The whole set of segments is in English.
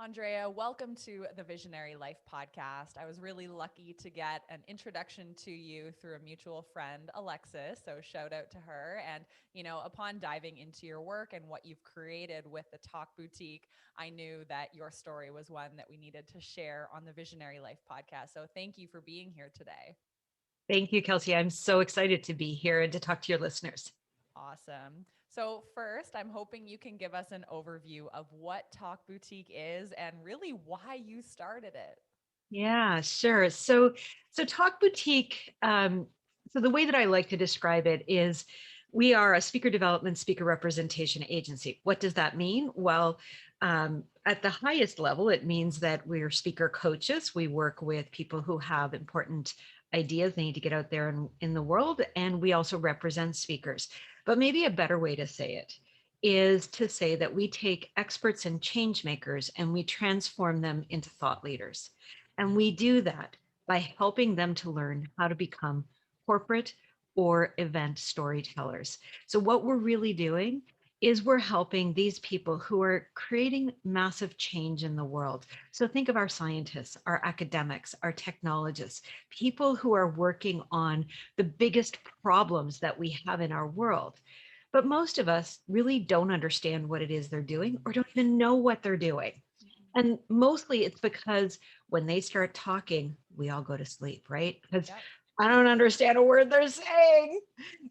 Andrea, welcome to the Visionary Life podcast. I was really lucky to get an introduction to you through a mutual friend, Alexis. So, shout out to her. And, upon diving into your work and what you've created with the Talk Boutique, I knew that your story was one that we needed to share on the Visionary Life podcast. So, thank you for being here today. Thank you, Kelsey. I'm so excited to be here and to talk to your listeners. Awesome. So, first, I'm hoping you can give us an overview of what Talk Boutique is and really why you started it. Yeah, sure. So Talk Boutique. So the way that I like to describe it is, we are a speaker development, speaker representation agency. What does that mean? Well, at the highest level, it means that we're speaker coaches. We work with people who have important ideas they need to get out there in the world, and we also represent speakers. But maybe a better way to say it is to say that we take experts and change makers and we transform them into thought leaders. And we do that by helping them to learn how to become corporate or event storytellers. So, what we're really doing is we're helping these people who are creating massive change in the world. So, think of our scientists, our academics, our technologists, people who are working on the biggest problems that we have in our world. But most of us really don't understand what it is they're doing or don't even know what they're doing. And mostly it's because when they start talking, we all go to sleep, right? Because Yep. I don't understand a word they're saying.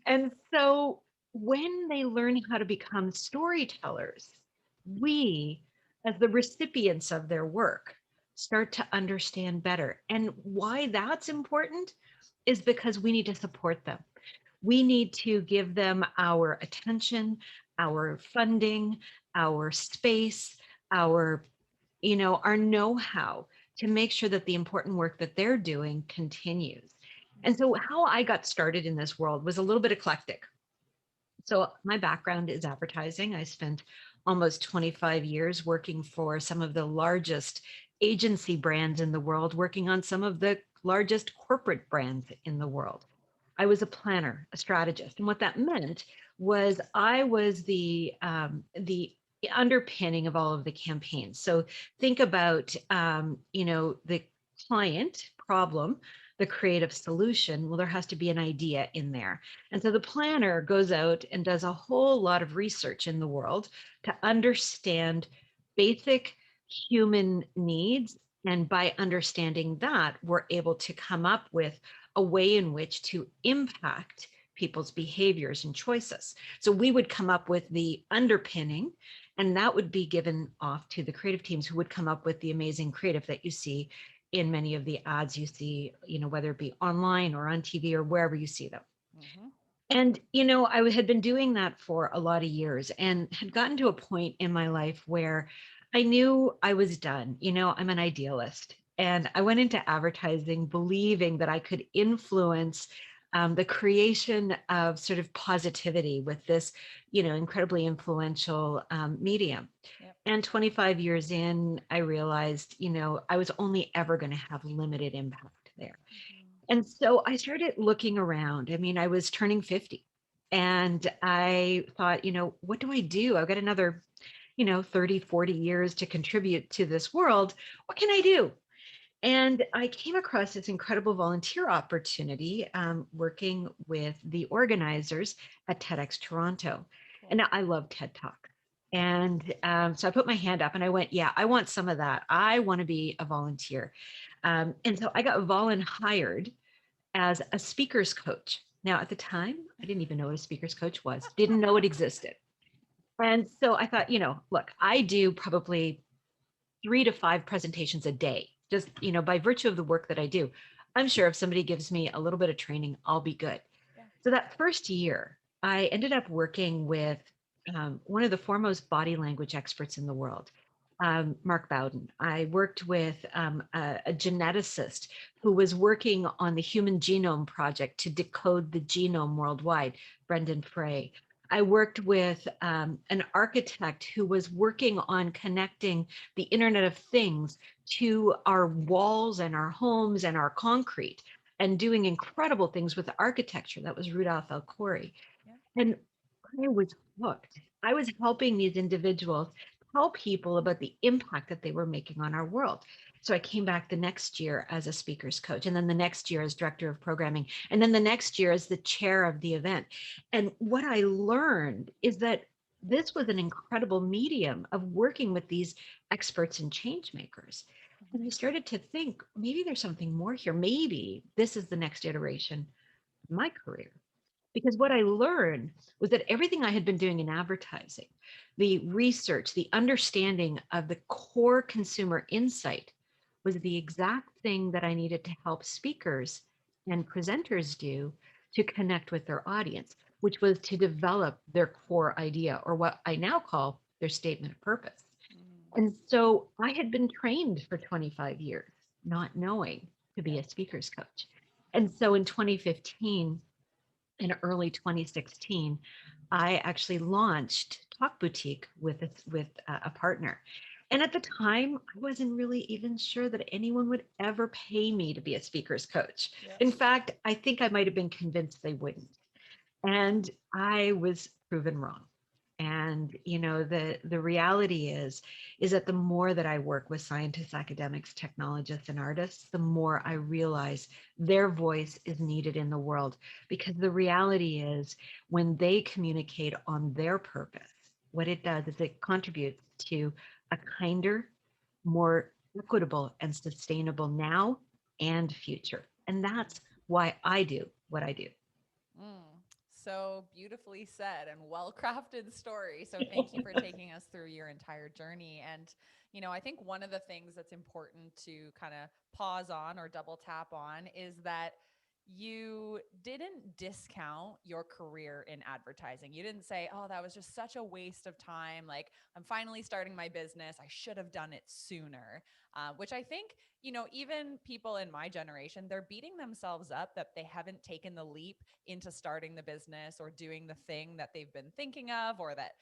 And so when they learn how to become storytellers, we, as the recipients of their work, start to understand better. And why that's important is because we need to support them. We need to give them our attention, our funding, our space, our our know-how to make sure that the important work that they're doing continues. And so how I got started in this world was a little bit eclectic. So my background is advertising. I spent almost 25 years working for some of the largest agency brands in the world, working on some of the largest corporate brands in the world. I was a planner, a strategist, and what that meant was I was the underpinning of all of the campaigns. So think about the client problem, the creative solution. Well, there has to be an idea in there, and so the planner goes out and does a whole lot of research in the world to understand basic human needs. And by understanding that, we're able to come up with a way in which to impact people's behaviors and choices. So we would come up with the underpinning, and that would be given off to the creative teams who would come up with the amazing creative that you see in many of the ads you see, whether it be online or on TV or wherever you see them. Mm-hmm. And, I had been doing that for a lot of years and had gotten to a point in my life where I knew I was done. I'm an idealist. And I went into advertising believing that I could influence the creation of sort of positivity with this, incredibly influential medium. Yep. And 25 years in, I realized, I was only ever going to have limited impact there. Mm-hmm. And so I started looking around. I mean, I was turning 50 and I thought, what do I do? I've got another, 30, 40 years to contribute to this world. What can I do? And I came across this incredible volunteer opportunity working with the organizers at TEDx Toronto. Cool. And I love TED Talk. And so I put my hand up and I went, yeah, I want some of that. I want to be a volunteer. And so I got hired as a speaker's coach. Now, at the time, I didn't even know what a speaker's coach was, didn't know it existed. And so I thought, look, I do probably 3 to 5 presentations a day, just, by virtue of the work that I do. I'm sure if somebody gives me a little bit of training, I'll be good. Yeah. So that first year, I ended up working with one of the foremost body language experts in the world, Mark Bowden. I worked with a geneticist who was working on the Human Genome Project to decode the genome worldwide, Brendan Frey. I worked with an architect who was working on connecting the Internet of Things to our walls and our homes and our concrete and doing incredible things with the architecture. That was Rudolph El-Khoury. Yeah. And I was hooked. I was helping these individuals tell people about the impact that they were making on our world. So I came back the next year as a speaker's coach, and then the next year as director of programming, and then the next year as the chair of the event. And what I learned is that this was an incredible medium of working with these experts and change makers. And I started to think maybe there's something more here. Maybe this is the next iteration of my career. Because what I learned was that everything I had been doing in advertising, the research, the understanding of the core consumer insight, was the exact thing that I needed to help speakers and presenters do to connect with their audience, which was to develop their core idea, or what I now call their statement of purpose. Mm. And so I had been trained for 25 years, not knowing to be Yep. a speaker's coach. And so in 2015, in early 2016, I actually launched Talk Boutique with a partner. And at the time, I wasn't really even sure that anyone would ever pay me to be a speaker's coach. Yep. In fact, I think I might have been convinced they wouldn't. And I was proven wrong. And the reality is that the more that I work with scientists, academics, technologists, and artists, the more I realize their voice is needed in the world. Because the reality is, when they communicate on their purpose, what it does is it contributes to a kinder, more equitable and sustainable now and future. And that's why I do what I do. Mm, so beautifully said and well crafted story. So thank you for taking us through your entire journey. And, I think one of the things that's important to kind of pause on or double tap on is that you didn't discount your career in advertising. You didn't say, oh, that was just such a waste of time. Like, I'm finally starting my business. I should have done it sooner. Which I think, even people in my generation, they're beating themselves up that they haven't taken the leap into starting the business or doing the thing that they've been thinking of, or that,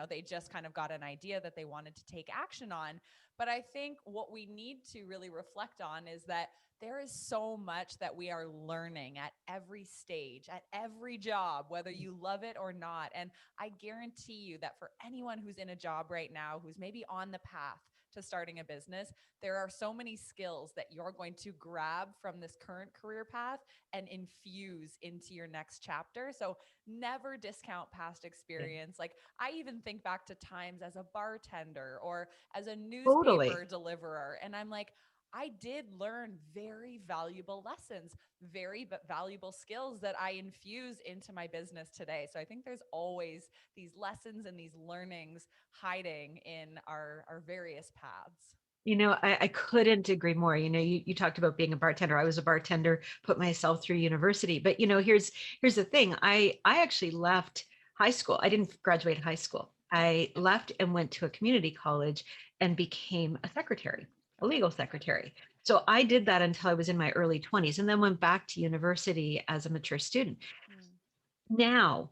they just kind of got an idea that they wanted to take action on. But I think what we need to really reflect on is that there is so much that we are learning at every stage, at every job, whether you love it or not. And I guarantee you that for anyone who's in a job right now, who's maybe on the path to starting a business, there are so many skills that you're going to grab from this current career path and infuse into your next chapter. So never discount past Yeah, experience. Like, I even think back to times as a bartender or as a totally. newspaper deliverer, and I'm like, I did learn very valuable lessons, very valuable skills that I infuse into my business today. So I think there's always these lessons and these learnings hiding in our various paths. I couldn't agree more. You talked about being a bartender. I was a bartender, put myself through university. But here's the thing. I actually left high school. I didn't graduate high school. I left and went to a community college and became a secretary, a Okay. legal secretary. So I did that until I was in my early 20s, and then went back to university as a mature student. Mm, Now,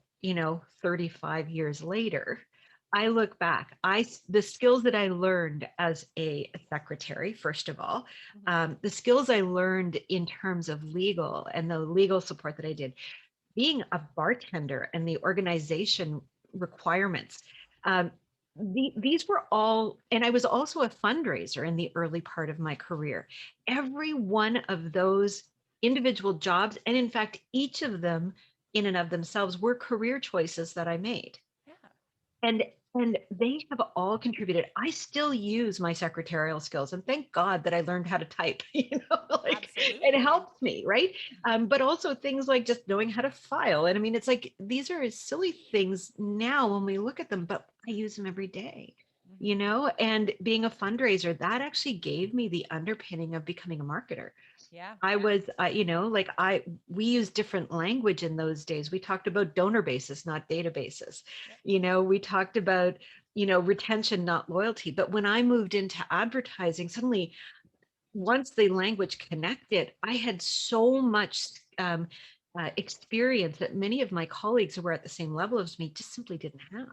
35 years later, I look back, the skills that I learned as a secretary, first of all, mhm, the skills I learned in terms of legal and the legal support that I did, being a bartender and the organization requirements. Um, these were all, and I was also a fundraiser in the early part of my career. Every one of those individual jobs, and in fact, each of them in and of themselves were career choices that I made. yeah. And and they have all contributed. I still use my secretarial skills, and thank God that I learned how to type. Like it Absolutely. helps me, right? But also things like just knowing how to file. And I mean, it's like these are silly things now when we look at them, but I use them every day. Hmm. And being a fundraiser, that actually gave me the underpinning of becoming a marketer. Yeah. I was, like we use different language in those days. We talked about donor bases, not databases. Yep. We talked about, retention, not loyalty. But when I moved into advertising, suddenly once the language connected, I had so much experience that many of my colleagues who were at the same level as me just simply didn't have.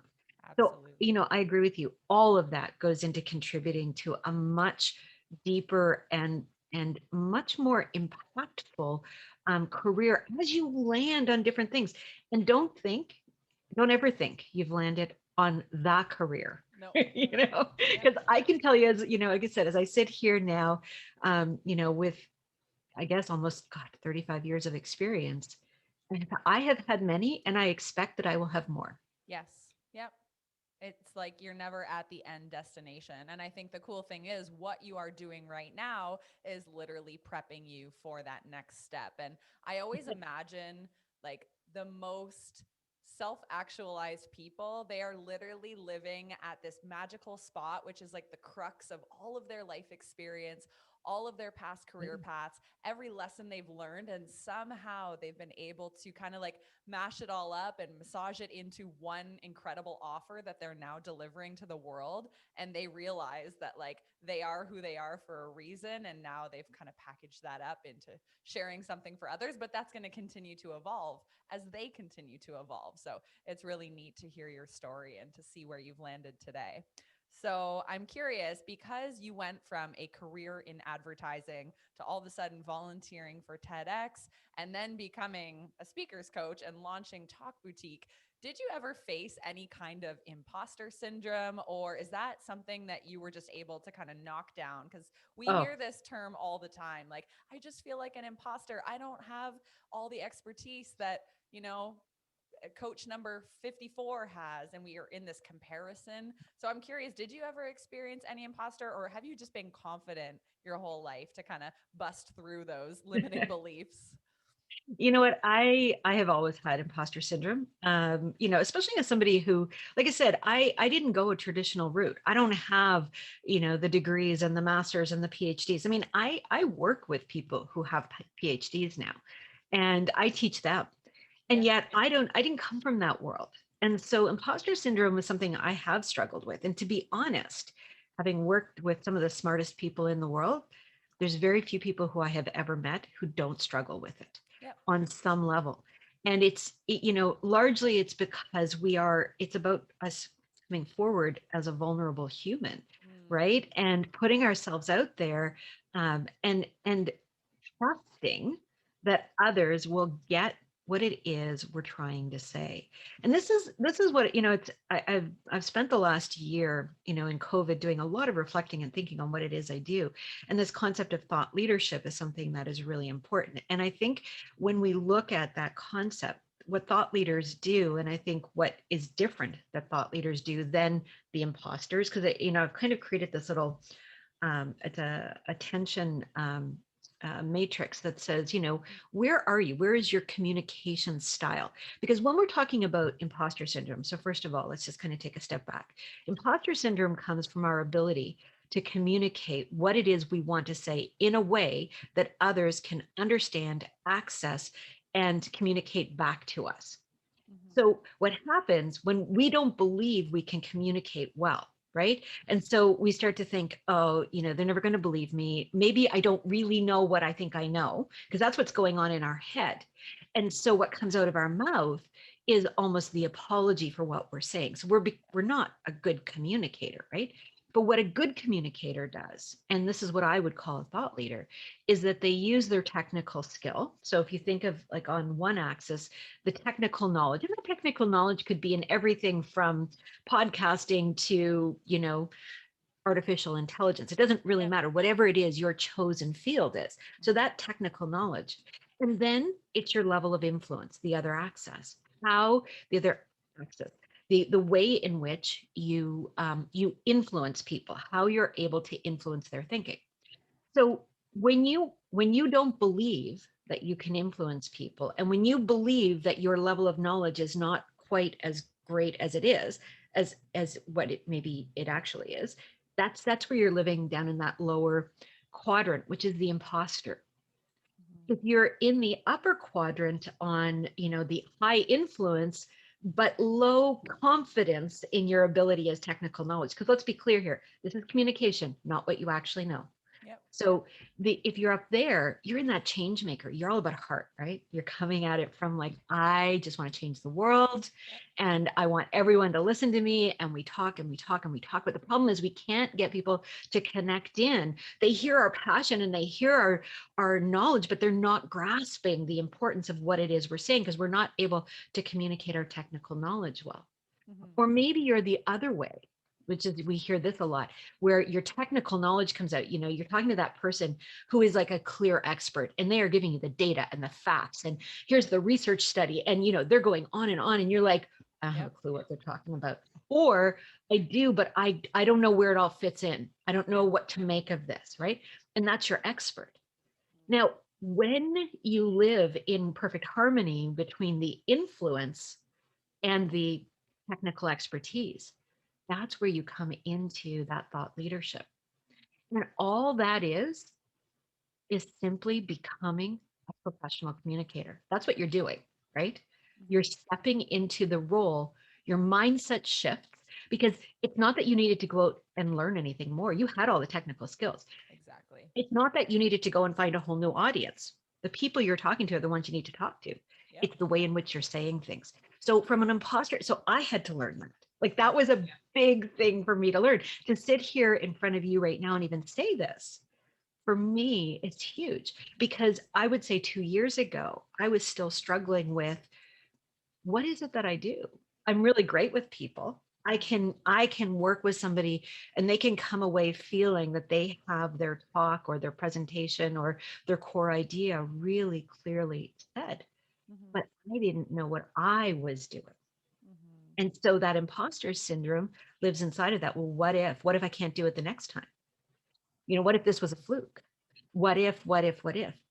So, Absolutely. I agree with you. All of that goes into contributing to a much deeper and much more impactful career as you land on different things. And don't ever think you've landed on that career. No. Yeah. Because I can tell you, as like I said, as I sit here now, with I guess almost 35 years of experience, and I have had many, and I expect that I will have more. Yes. Yep. It's like you're never at the end destination. And I think the cool thing is what you are doing right now is literally prepping you for that next step. And I always imagine like the most self-actualized people, they are literally living at this magical spot, which is like the crux of all of their life experience, all of their past career paths, every lesson they've learned, and somehow they've been able to kind of like mash it all up and massage it into one incredible offer that they're now delivering to the world. And they realize that like they are who they are for a reason. And now they've kind of packaged that up into sharing something for others, but that's going to continue to evolve as they continue to evolve. So it's really neat to hear your story and to see where you've landed today. So I'm curious, because you went from a career in advertising to all of a sudden volunteering for TEDx and then becoming a speaker's coach and launching Talk Boutique, did you ever face any kind of imposter syndrome, or is that something that you were just able to kind of knock down? Because we Oh, hear this term all the time, like, I just feel like an imposter. I don't have all the expertise that, coach number 54 has, and we are in this comparison. So I'm curious, did you ever experience any imposter, or have you just been confident your whole life to kind of bust through those limiting beliefs? you know what? I have always had imposter syndrome. Especially as somebody who, like I said, I didn't go a traditional route. I don't have, the degrees and the masters and the PhDs. I mean, I work with people who have PhDs now, and I teach them. And Yeah. yet I didn't come from that world. And so imposter syndrome was something I have struggled with. And to be honest, having worked with some of the smartest people in the world, there's very few people who I have ever met who don't struggle with it Yep. on some level. And largely it's because it's about us coming forward as a vulnerable human, Mm. right? And putting ourselves out there, and trusting that others will get what it is we're trying to say. And this is what, I've spent the last year, in COVID, doing a lot of reflecting and thinking on what it is I do. And this concept of thought leadership is something that is really important. And I think when we look at that concept, what thought leaders do, and I think what is different that thought leaders do than the imposters, because I've kind of created this little it's a attention matrix that says, where are you? Where is your communication style? Because when we're talking about imposter syndrome, so first of all, let's just kind of take a step back. Imposter syndrome comes from our ability to communicate what it is we want to say in a way that others can understand, access, and communicate back to us. Mhm. So what happens when we don't believe we can communicate well, right? And so we start to think, oh, they're never going to believe me. Maybe I don't really know what I think I know, because that's what's going on in our head. And so what comes out of our mouth is almost the apology for what we're saying. So we're not a good communicator, right? But what a good communicator does, and this is what I would call a thought leader, is that they use their technical skill. So if you think of like on one axis, the technical knowledge, and the technical knowledge could be in everything from podcasting to, artificial intelligence. It doesn't really Yep. matter, whatever it is your chosen field is. So Mhm. that technical knowledge. And then it's your level of influence, the other axis, how the other axis, the way in which you influence people, how you're able to influence their thinking. So when you don't believe that you can influence people, and when you believe that your level of knowledge is not quite as great as it is, as what it maybe it actually is, that's where you're living down in that lower quadrant, which is the imposter. Mhm. If you're in the upper quadrant on, the high influence but low confidence in your ability as technical knowledge, because let's be clear here, this is communication, not what you actually know. Yep. So if you're up there, you're in that change maker. You're all about heart, right? You're coming at it from like, I just want to change the world, Yep. and I want everyone to listen to me. And we talk and we talk and we talk. But the problem is we can't get people to connect in. They hear our passion and they hear our knowledge, but they're not grasping the importance of what it is we're saying, because we're not able to communicate our technical knowledge well. Mhm. Or maybe you're the other way, which is, we hear this a lot, where your technical knowledge comes out. You're talking to that person who is like a clear expert, and they are giving you the data and the facts. And here's the research study. And, they're going on. And you're like, I don't have a Yep. clue what they're talking about. Or I do, but I don't know where it all fits in. I don't know Yeah. what to make of this. Right. And that's your expert. Now, when you live in perfect harmony between the influence and the technical expertise, that's where you come into that thought leadership. And all that is simply becoming a professional communicator. That's what you're doing, right? You're Mhm. stepping into the role, your mindset shifts, because it's not that you needed to go out and learn anything more. You had all the technical skills. Exactly. It's not that you needed to go and find a whole new audience. The people you're talking to are the ones you need to talk to. Yep. It's the way in which you're saying things. So from an imposter, so I had to learn that. Like that Yep. was a big thing for me to learn. To sit here in front of you right now and even say this, for me, it's huge, because I would say 2 years ago, I was still struggling with, what is it that I do? I'm really great with people. I can work with somebody, and they can come away feeling that they have their talk or their presentation or their core idea really clearly said. Mhm. But I didn't know what I was doing. Mhm. And so that imposter syndrome lives inside of that. Well, what if I can't do it the next time? What if this was a fluke? What if?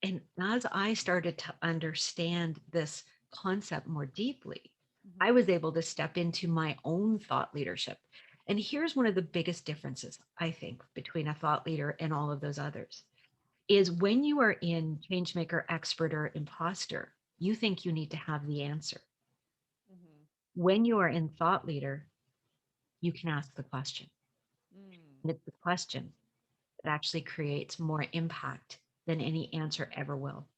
And as I started to understand this concept more deeply, I Mhm. was able to step into my own thought leadership. And here's one of the biggest differences, I think, between a thought leader and all of those others is when you are in changemaker, expert, or imposter, you think you need to have the answer. Mhm. When you are in thought leader, you can ask the question. Mm. And it's the question that actually creates more impact than any answer ever will.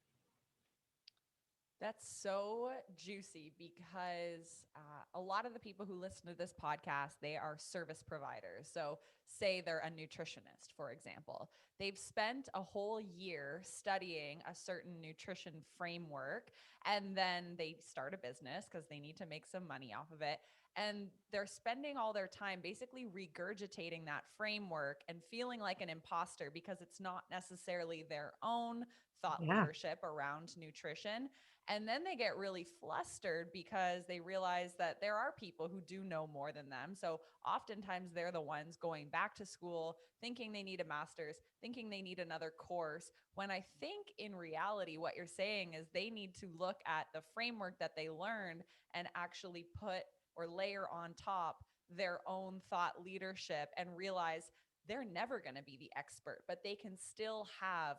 That's so juicy because a lot of the people who listen to this podcast, they are service providers. So, say they're a nutritionist, for example. They've spent a whole year studying a certain nutrition framework, and then they start a business because they need to make some money off of it. And they're spending all their time basically regurgitating that framework and feeling like an imposter because it's not necessarily their own thought Yeah. leadership around nutrition. And then they get really flustered because they realize that there are people who do know more than them. So oftentimes they're the ones going back to school, thinking they need a master's, thinking they need another course. When I think in reality, what you're saying is they need to look at the framework that they learned and actually put or layer on top their own thought leadership and realize they're never going to be the expert, but they can still have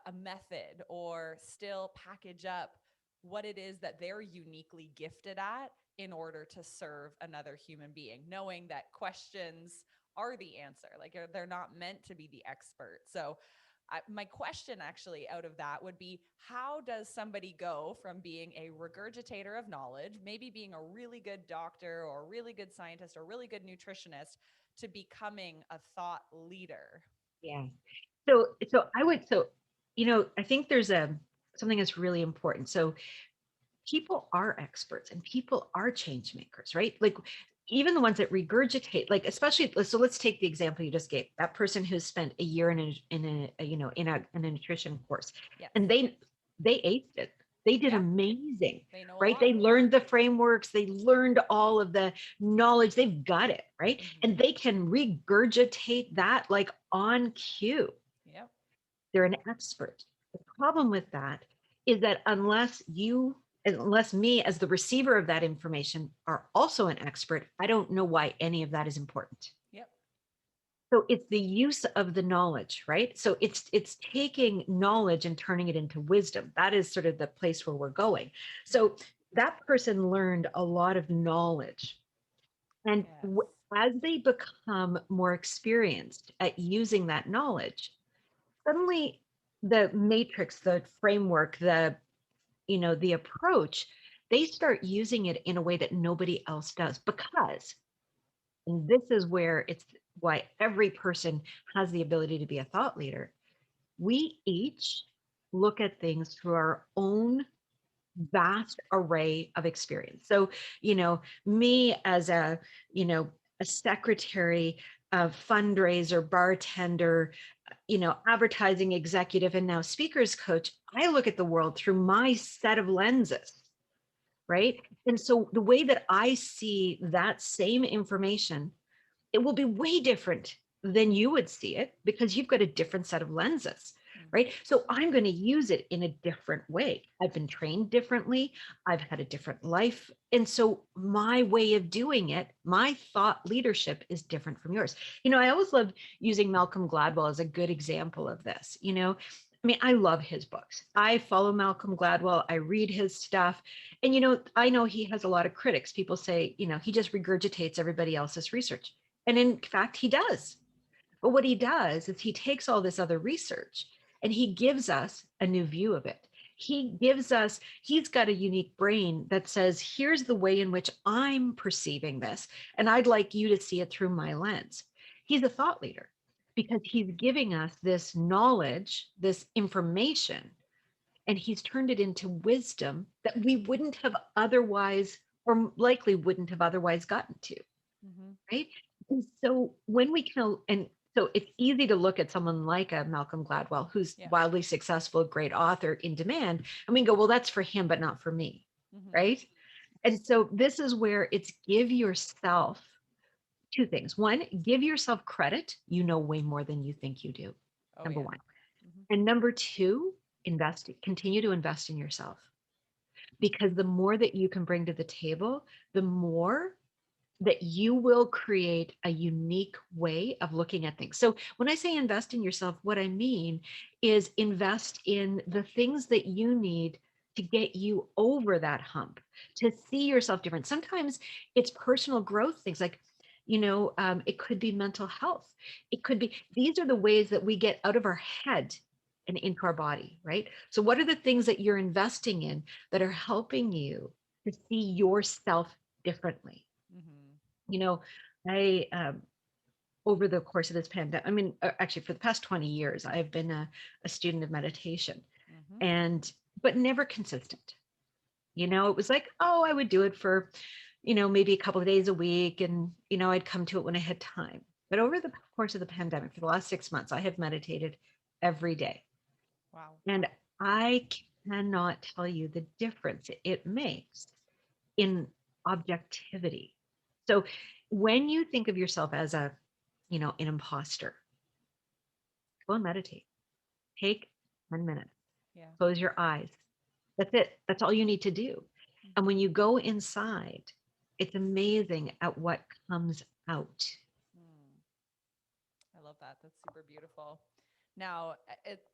a method or still package up what it is that they're uniquely gifted at in order to serve another human being, knowing that questions are the answer. Like they're not meant to be the expert. So, my question actually out of that would be, how does somebody go from being a regurgitator of knowledge, maybe being a really good doctor or a really good scientist or really good nutritionist, to becoming a thought leader? Yeah. So I think there's something that's really important. So people are experts and people are change makers, right? Like even the ones that regurgitate, like especially, so let's take the example you just gave, that person who spent a year in a nutrition course, Yes. and they aced it. They did Yeah. amazing, They know a right? lot. They learned the frameworks, they learned all of the knowledge, they've got it, right? Mm-hmm. And they can regurgitate that like on cue. Yep. They're an expert. The problem with that is that unless me as the receiver of that information are also an expert, I don't know why any of that is important. Yep. So it's the use of the knowledge, right? So it's taking knowledge and turning it into wisdom. That is sort of the place where we're going. So that person learned a lot of knowledge. And Yes. as they become more experienced at using that knowledge, suddenly the matrix, the framework, the approach, they start using it in a way that nobody else does, because, and this is where it's why every person has the ability to be a thought leader. We each look at things through our own vast array of experience. So, me as a secretary, a fundraiser, bartender, advertising executive, and now speakers coach, I look at the world through my set of lenses, right? And so the way that I see that same information, it will be way different than you would see it because you've got a different set of lenses, right? So I'm going to use it in a different way. I've been trained differently. I've had a different life. And so my way of doing it, my thought leadership is different from yours. I always loved using Malcolm Gladwell as a good example of this. I mean, I love his books. I follow Malcolm Gladwell. I read his stuff. And, I know he has a lot of critics. People say, he just regurgitates everybody else's research. And in fact, he does. But what he does is he takes all this other research and he gives us a new view of it. He's got a unique brain that says, here's the way in which I'm perceiving this. And I'd like you to see it through my lens. He's a thought leader because he's giving us this knowledge, this information, and he's turned it into wisdom that we wouldn't have otherwise, or likely wouldn't have otherwise gotten to. Mm-hmm. Right. And so when we can, and so it's easy to look at someone like a Malcolm Gladwell, who's Yeah. wildly successful, great author, in demand, and we can go, well, that's for him, but not for me. Mm-hmm. Right. And so this is where it's give yourself two things. One, give yourself credit. You know way more than you think you do. Oh, Number yeah. one. Mm-hmm. And number two, continue to invest in yourself, because the more that you can bring to the table, the more that you will create a unique way of looking at things. So when I say invest in yourself, what I mean is invest in the things that you need to get you over that hump, to see yourself different. Sometimes it's personal growth things like, it could be mental health. It could be, these are the ways that we get out of our head and into our body, right? So what are the things that you're investing in that are helping you to see yourself differently? Mm-hmm. you know I over the course of this pandemic, I mean, actually for the past 20 years I've been a student of meditation, Mm-hmm. and but never consistent. It was like, oh, I would do it for maybe a couple of days a week, and I'd come to it when I had time. But over the course of the pandemic, for the last 6 months, I have meditated every day, Wow. and I cannot tell you the difference it makes in objectivity. So when you think of yourself as an imposter, go and meditate. Take 10 minutes, Yeah. close your eyes. That's it. That's all you need to do. And when you go inside, it's amazing at what comes out. Mm. I love that. That's super beautiful. Now,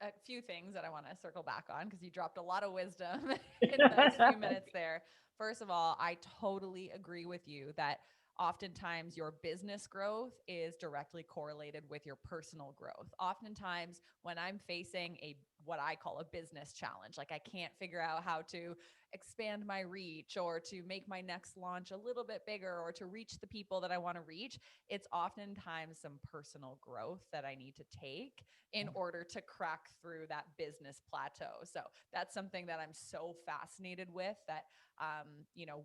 a few things that I want to circle back on because you dropped a lot of wisdom in those few minutes there. First of all, I totally agree with you that oftentimes your business growth is directly correlated with your personal growth. Oftentimes, when I'm facing what I call a business challenge, like I can't figure out how to expand my reach or to make my next launch a little bit bigger or to reach the people that I want to reach, it's oftentimes some personal growth that I need to take in order to crack through that business plateau. So that's something that I'm so fascinated with, that,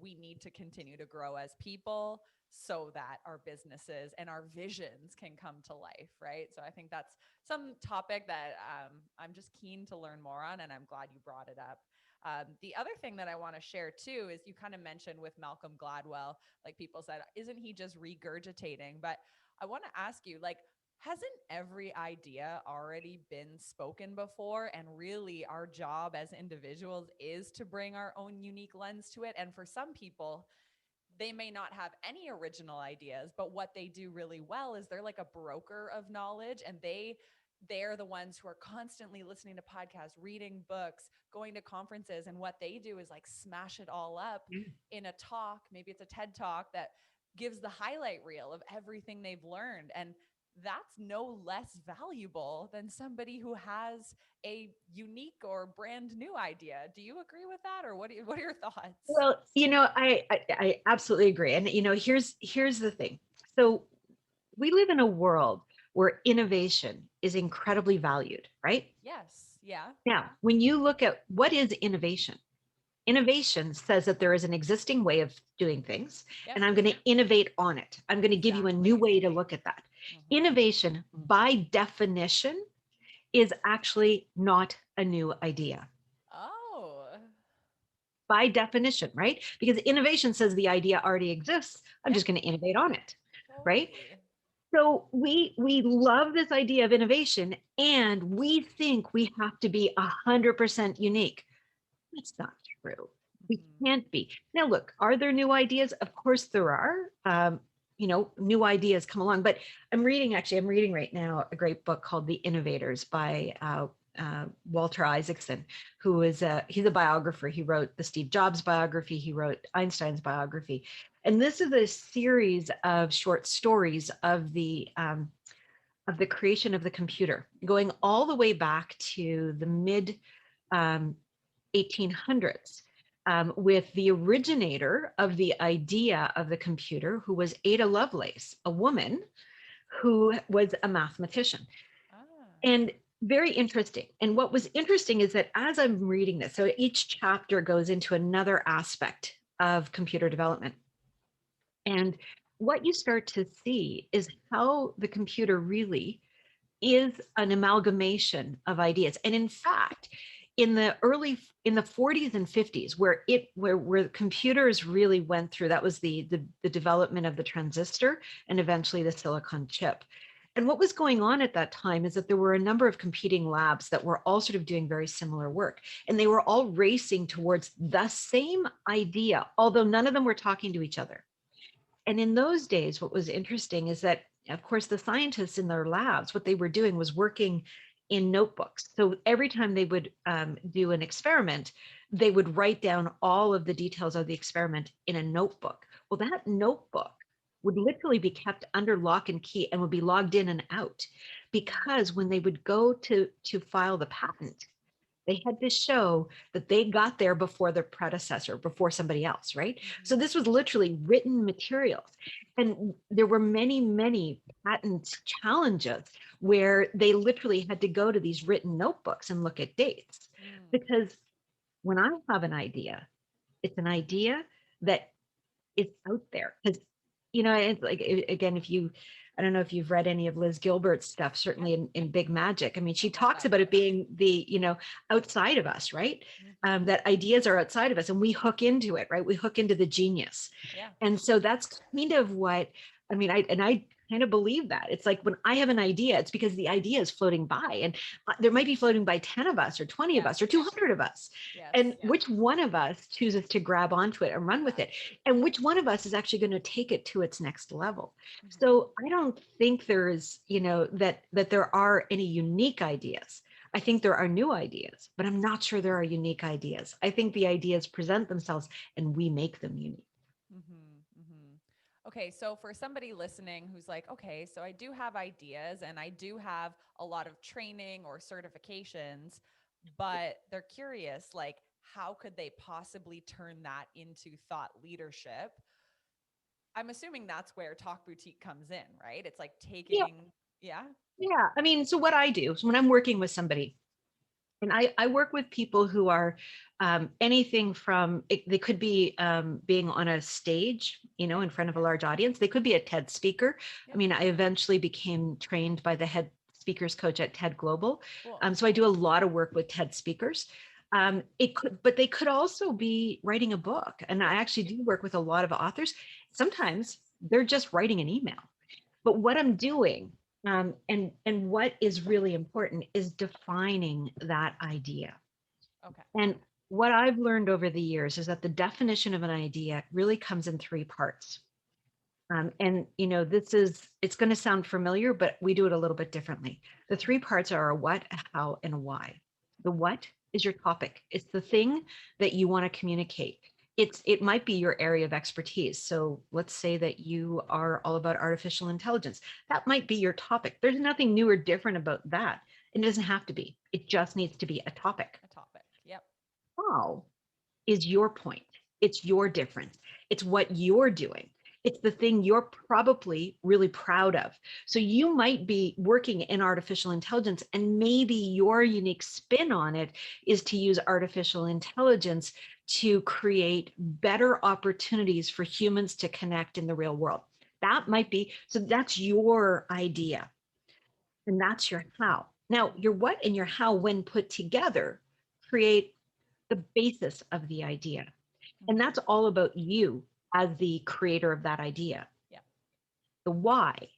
we need to continue to grow as people so that our businesses and our visions can come to life, right? So I think that's some topic that I'm just keen to learn more on, and I'm glad you brought it up. The other thing that I want to share too is you kind of mentioned with Malcolm Gladwell, like people said, isn't he just regurgitating? But I want to ask you, like, hasn't every idea already been spoken before? And really, our job as individuals is to bring our own unique lens to it. And for some people, they may not have any original ideas, but what they do really well is they're like a broker of knowledge, and they're the ones who are constantly listening to podcasts, reading books, going to conferences, and what they do is like smash it all up in a talk. Maybe it's a TED talk that gives the highlight reel of everything they've learned, and that's no less valuable than somebody who has a unique or brand new idea. Do you agree with that, or what are your thoughts? Well, I absolutely agree. And here's the thing. So we live in a world where innovation is incredibly valued, right? Yes. Yeah. Now, when you look at what is innovation, Innovation says that there is an existing way of doing things, Yep. and I'm going to innovate on it. I'm going to give you a new way to look at that. Innovation, by definition, is actually not a new idea. Oh. By definition, right? Because innovation says the idea already exists. I'm just going to innovate on it, right? Totally. So we love this idea of innovation, and we think we have to be 100% unique. That's not true. We can't be. Now, look, are there new ideas? Of course there are. New ideas come along. But I'm reading right now a great book called The Innovators by Walter Isaacson, he's a biographer. He wrote the Steve Jobs biography. He wrote Einstein's biography. And this is a series of short stories of the creation of the computer, going all the way back to the mid 1800s, with the originator of the idea of the computer, who was Ada Lovelace, a woman who was a mathematician. And very interesting. And what was interesting is that as I'm reading this, so each chapter goes into another aspect of computer development. And what you start to see is how the computer really is an amalgamation of ideas. And in fact, in the 40s and 50s, where computers really went through, that was the development of the transistor and eventually the silicon chip. And what was going on at that time is that there were a number of competing labs that were all sort of doing very similar work. And they were all racing towards the same idea, although none of them were talking to each other. And in those days, what was interesting is that, of course, the scientists in their labs, what they were doing was working in notebooks. So every time they would do an experiment, they would write down all of the details of the experiment in a notebook. Well, that notebook would literally be kept under lock and key and would be logged in and out, because when they would go to file the patent, they had to show that they got there before their predecessor, before somebody else, right? So this was literally written materials. And there were many, many patent challenges where they literally had to go to these written notebooks and look at dates. Because when I have an idea, it's an idea that is out there. Because, it's like, again, I don't know if you've read any of Liz Gilbert's stuff, certainly in Big Magic. I mean, she talks about it being outside of us, right? That ideas are outside of us and we hook into it, right? We hook into the genius. Yeah. And so that's kind of what, I kind of believe that. It's like when I have an idea, it's because the idea is floating by, and there might be floating by 10 of us or 20 of us or 200 of us. And which one of us chooses to grab onto it and run with it? And which one of us is actually going to take it to its next level? So I don't think there is, that there are any unique ideas. I think there are new ideas, but I'm not sure there are unique ideas. I think the ideas present themselves and we make them unique. Okay, so for somebody listening who's like, okay, so I do have ideas and I do have a lot of training or certifications, but they're curious, like, how could they possibly turn that into thought leadership? I'm assuming that's where Talk Boutique comes in, right? It's like taking, yeah. So what I do is when I'm working with somebody, and I work with people who are anything from, they could be being on a stage, in front of a large audience. They could be a TED speaker. I mean, I eventually became trained by the head speakers coach at TED Global. So I do a lot of work with TED speakers. But they could also be writing a book. And I actually do work with a lot of authors. Sometimes they're just writing an email. But what I'm doing, and what is really important, is defining that idea. Okay. And what I've learned over the years is that the definition of an idea really comes in three parts. It's going to sound familiar, but we do it a little bit differently. The three parts are a what, a how, and a why. The what is your topic. It's the thing that you want to communicate. It might be your area of expertise. So let's say that you are all about artificial intelligence. That might be your topic. There's nothing new or different about that. It doesn't have to be. It just needs to be a topic. A topic. Yep. How is your point? It's your difference. It's what you're doing. It's the thing you're probably really proud of. So you might be working in artificial intelligence, and maybe your unique spin on it is to use artificial intelligence to create better opportunities for humans to connect in the real world. That might be, so that's your idea, and that's your how. Now, your what and your how, when put together, create the basis of the idea. And Mhm. that's all about you as the creator of that idea. Yeah. The why,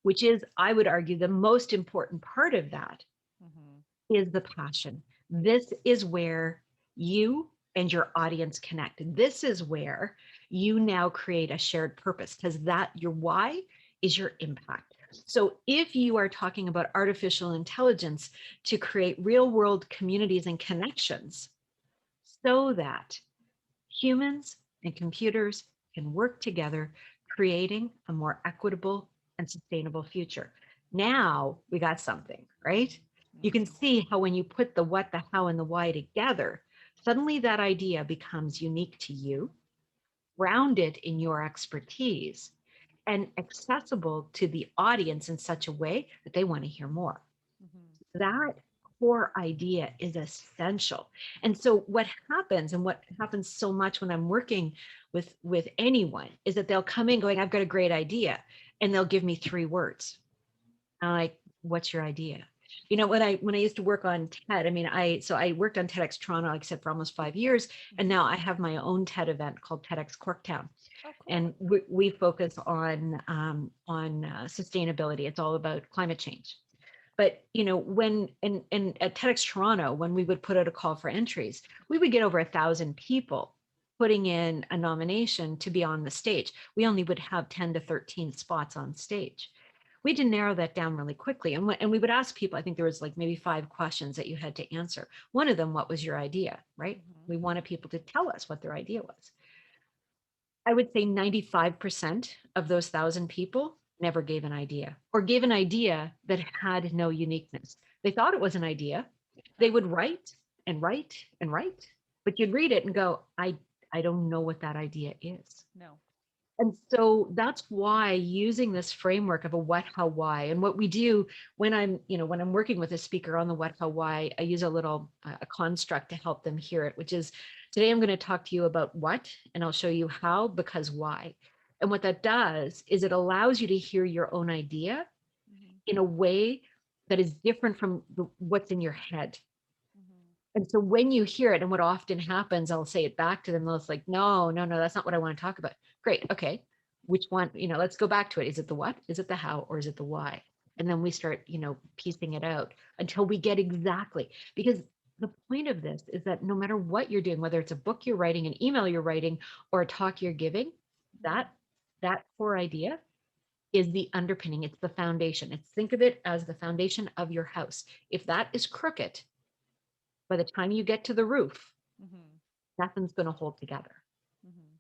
which is, I would argue, the most important part of that, Mhm. is the passion. This is where you and your audience connect. This is where you now create a shared purpose, because that, your why, is your impact. So if you are talking about artificial intelligence to create real world communities and connections so that humans and computers can work together, creating a more equitable and sustainable future. Now we got something, right? You can Mhm. see how when you put the what, the how, and the why together, suddenly that idea becomes unique to you, grounded in your expertise, and accessible to the audience in such a way that they want to hear more. Mhm. That core idea is essential. And so what happens, and what happens so much when I'm working with anyone, is that they'll come in going, I've got a great idea, and they'll give me 3 words. I'm like, what's your idea? You know, when I used to work on TED, I mean, I worked on TEDx Toronto, like I said, for almost 5 years, and Mhm. now I have my own TED event called TEDx Corktown, Oh, cool. and we focus on sustainability. It's all about climate change. But you know, when and at TEDx Toronto, when we would put out a call for entries, we would get over 1,000 people putting in a nomination to be on the stage. We only would have 10 to 13 spots on stage. We had to narrow that down really quickly. And we would ask people, I think there was like maybe 5 questions that you had to answer. One of them, what was your idea, right? Mhm. We wanted people to tell us what their idea was. I would say 95% of those 1,000 people never gave an idea, or gave an idea that had no uniqueness. They thought it was an idea. They Oh, would write and write and write, but you'd read it and go, I don't know what that idea is. no. And so that's why using this framework of a what, how, why, and what we do when I'm working with a speaker on the what, how, why, I use a little a construct to help them hear it, which is, today I'm going to talk to you about what, and I'll show you how, because why. And what that does is it allows you to hear your own idea Mhm. in a way that is different from what's in your head. Mhm. And so when you hear it, and what often happens, I'll say it back to them, they'll like, no, no, no, that's not what I want to talk about. Great. Okay. Which one, let's go back to it. Is it the what? Is it the how? Or is it the why? And then we start, piecing it out until we get exactly, because the point of this is that no matter what you're doing, whether it's a book you're writing, an email you're writing, or a talk you're giving, that Mhm. that core idea is the underpinning. It's the foundation. It's, think of it as the foundation of your house. If that is crooked, by the time you get to the roof, Mhm. nothing's going to hold together. Mhm.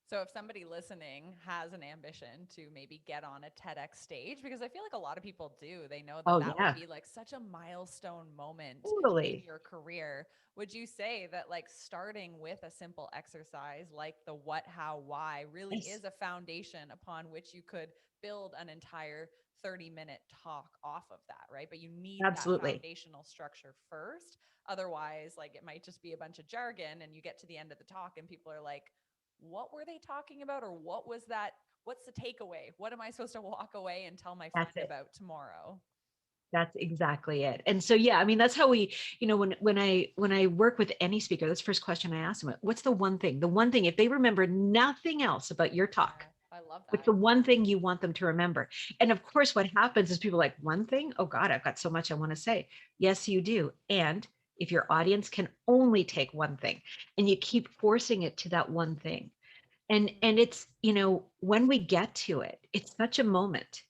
So if somebody listening has an ambition to maybe get on a TEDx stage, because I feel like a lot of people do, they know that Oh, that would yeah, be like such a milestone moment in totally. your career. Would you say that like starting with a simple exercise like the what, how, why really Yes, is a foundation upon which you could build an entire 30-minute talk off of that, right? But you need that absolutely. foundational structure first. Otherwise, like it might just be a bunch of jargon and you get to the end of the talk and people are like, what were they talking about? Or what was that? What's the takeaway? What am I supposed to walk away and tell my friend That's it. about tomorrow? That's exactly it. And so, yeah, I mean, that's how we, when I work with any speaker, that's the first question I ask them. What's the one thing, if they remember nothing else about your talk, Yeah, I love what's that. the one thing you want them to remember? And of course, what happens is people are like, one thing? Oh God, I've got so much I want to say. Yes, you do. And if your audience can only take one thing and you keep forcing it to that one thing, and it's, when we get to it, it's such a moment.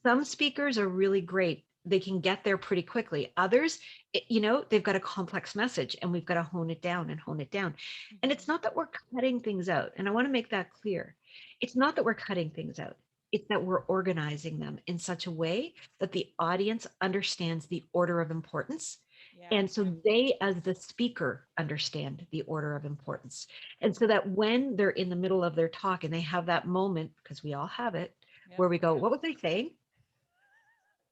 Some speakers are really great, they can get there pretty quickly. Others, they've got a complex message and we've got to hone it down and hone it down. And it's Mhm. not that we're cutting things out, and I want to make that clear. It's not that we're cutting things out, it's that we're organizing them in such a way that the audience understands the order of importance, Yeah. And so they, as the speaker, understand the order of importance. And so that when they're in the middle of their talk and they have that moment, because we all have it, Yep. where we go, what was I saying?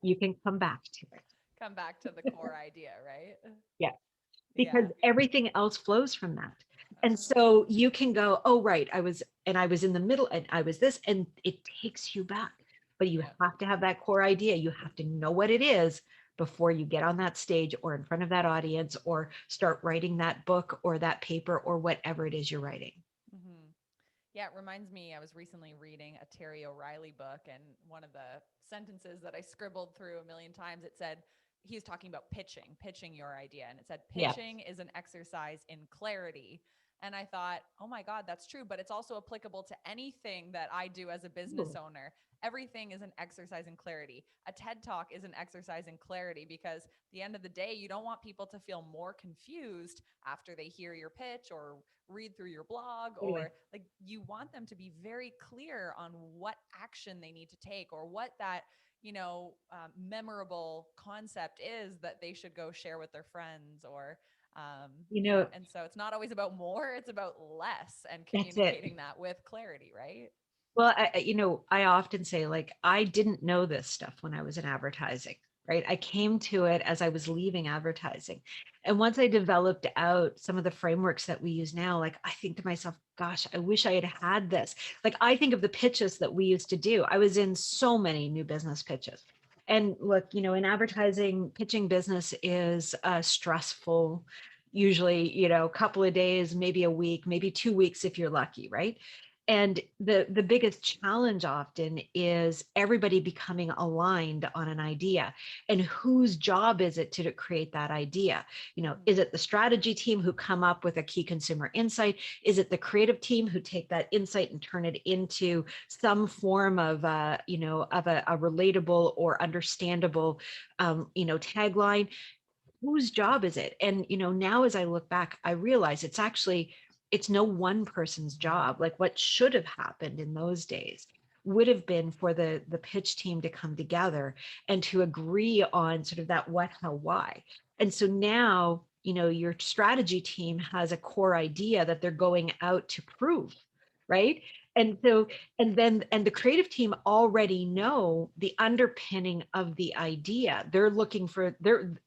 You can come back to it. Come back to the core idea, right? Yeah. Because Yeah. everything else flows from that. And Oh, so you can go, oh, right, I was in the middle and I was this, and it takes you back. But you yeah. have to have that core idea. You have to know what it is before you get on that stage or in front of that audience or start writing that book or that paper or whatever it is you're writing. Hmm. Yeah, it reminds me, I was recently reading a Terry O'Reilly book, and one of the sentences that I scribbled through a million times, it said, he was talking about pitching your idea. And it said, Yeah. pitching is an exercise in clarity. And I thought, oh my God, that's true. But it's also applicable to anything that I do as a business Ooh, owner. Everything is an exercise in clarity. A TED talk is an exercise in clarity, because at the end of the day, you don't want people to feel more confused after they hear your pitch or read through your blog, totally. or like, you want them to be very clear on what action they need to take, or what that memorable concept is that they should go share with their friends, or You know, and so it's not always about more, it's about less, and that's it. communicating that with clarity, right? Well, I often say, like, I didn't know this stuff when I was in advertising, right? I came to it as I was leaving advertising. And once I developed out some of the frameworks that we use now, like, I think to myself, gosh, I wish I had had this. Like, I think of the pitches that we used to do. I was in so many new business pitches. And look, in advertising, pitching business is stressful, usually, a couple of days, maybe a week, maybe 2 weeks if you're lucky, right? And the biggest challenge often is everybody becoming aligned on an idea, and whose job is it to create that idea? Is Mm-hmm. it the strategy team who come up with a key consumer insight? Is it the creative team who take that insight and turn it into some form of a relatable or understandable tagline? Whose job is it? And now as I look back, I realize it's no one person's job. Like, what should have happened in those days would have been for the pitch team to come together and to agree on sort of that what, how, why. And so now, your strategy team has a core idea that they're going out to prove, right? And so, and the creative team already know the underpinning of the idea. They're looking for because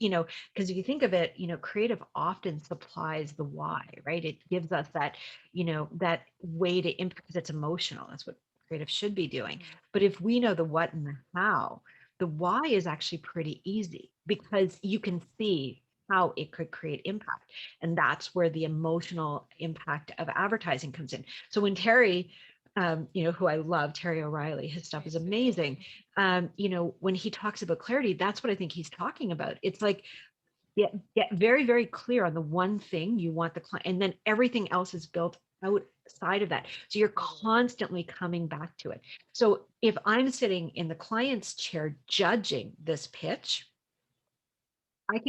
if you think of it, creative often supplies the why, right? It gives us that way to impact, because it's emotional. That's what creative should be doing. Mm-hmm. But if we know the what and the how, the why is actually pretty easy, because you can see how it could create impact. And that's where the emotional impact of advertising comes in. So when Terry, who I love, Terry O'Reilly, his stuff Me is too. amazing. When he talks about clarity, that's what I think he's talking about. It's like, get very, very clear on the one thing you want the client, and then everything else is built outside of that. So you're Totally. constantly coming back to it. So if I'm sitting in the client's chair judging this pitch, I